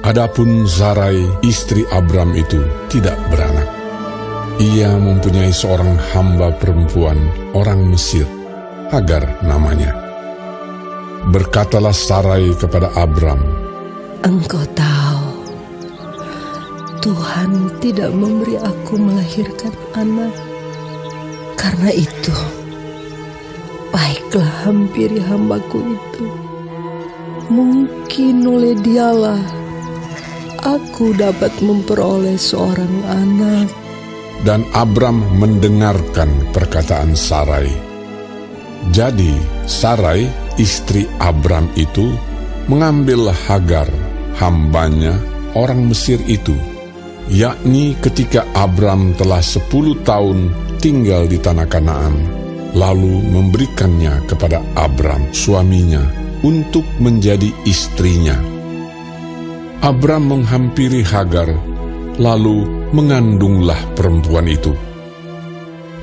Adapun Sarai, istri Abram itu tidak beranak. Ia mempunyai seorang hamba perempuan, orang Mesir, Hagar namanya. Berkatalah Sarai kepada Abram, "Engkau tahu, Tuhan tidak memberi aku melahirkan anak. Karena itu, baiklah hampiri hambaku itu. Mungkin oleh dialah aku dapat memperoleh seorang anak." Dan Abram mendengarkan perkataan Sarai. Jadi Sarai, istri Abram itu, mengambil Hagar, hambanya, orang Mesir itu, yakni ketika Abram telah 10 tahun tinggal di tanah Kanaan, lalu memberikannya kepada Abram, suaminya, untuk menjadi istrinya. Abram menghampiri Hagar, lalu mengandunglah perempuan itu.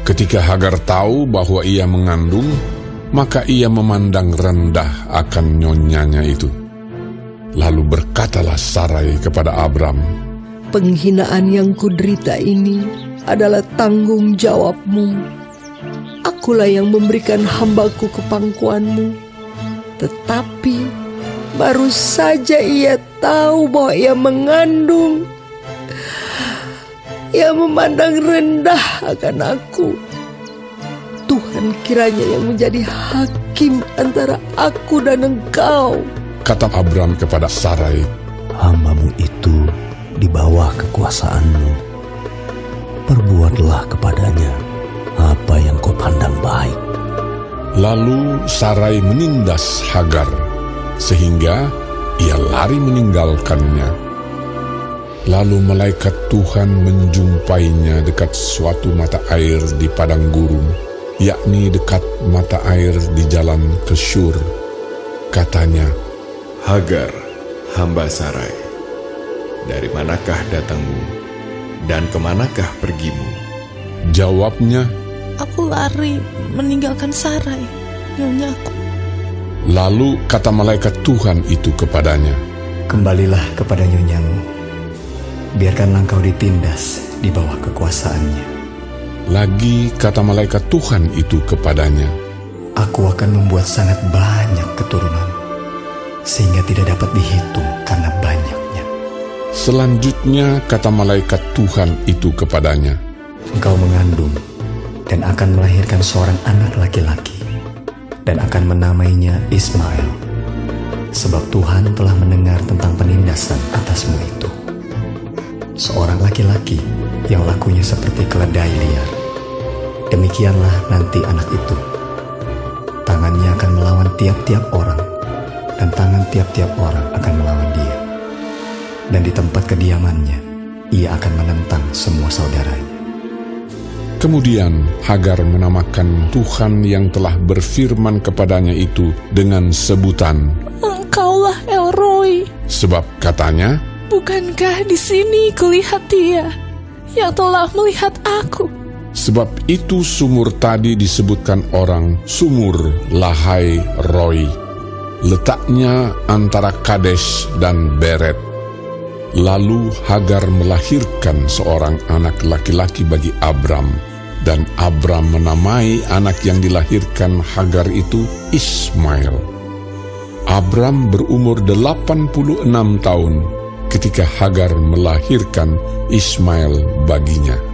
Ketika Hagar tahu bahwa ia mengandung, maka ia memandang rendah akan nyonyanya itu. Lalu berkatalah Sarai kepada Abram, "Penghinaan yang kuderita ini adalah tanggung jawabmu. Akulah yang memberikan hambaku ke pangkuanmu. Tetapi baru saja ia tahu bahwa ia mengandung. Ia memandang rendah akan aku. Tuhan kiranya yang menjadi hakim antara aku dan engkau." kata Abram kepada Sarai, "Hambamu itu di bawah kekuasaanmu. Perbuatlah kepadanya apa yang kau pandang baik." Lalu Sarai menindas Hagar, sehingga ia lari meninggalkannya. Lalu malaikat Tuhan menjumpainya dekat suatu mata air di padang gurun, yakni dekat mata air di jalan ke Syur. Katanya, "Hagar, hamba Sarai, dari manakah datangmu dan kemanakah pergimu?" Jawabnya, "Aku lari meninggalkan Sarai, nyonyaku." lalu kata malaikat Tuhan itu kepadanya, "Kembalilah kepada nyonyamu. Biarkanlah engkau ditindas di bawah kekuasaannya." Lagi kata malaikat Tuhan itu kepadanya, "Aku akan membuat sangat banyak keturunan, sehingga tidak dapat dihitung karena banyaknya." Selanjutnya kata malaikat Tuhan itu kepadanya, Engkau mengandung dan akan melahirkan seorang anak laki-laki, dan akan menamainya Ismail, sebab Tuhan telah mendengar tentang penindasan atasmu itu. Seorang laki-laki yang lakunya seperti keledai liar. Demikianlah nanti anak itu. Tangannya akan melawan tiap-tiap orang, dan tangan tiap-tiap orang akan melawan dia. Dan di tempat kediamannya, ia akan menentang semua saudaranya." Kemudian Hagar menamakan Tuhan yang telah berfirman kepadanya itu dengan sebutan, "Engkaulah El Roi." sebab katanya, Bukankah di sini kulihat Dia yang telah melihat aku? sebab itu sumur tadi disebutkan orang Sumur Lahai Roi. Letaknya antara Kades dan Beret. Lalu Hagar melahirkan seorang anak laki-laki bagi Abram, dan Abram menamai anak yang dilahirkan Hagar itu Ismail. Abram berumur 86 tahun ketika Hagar melahirkan Ismail baginya.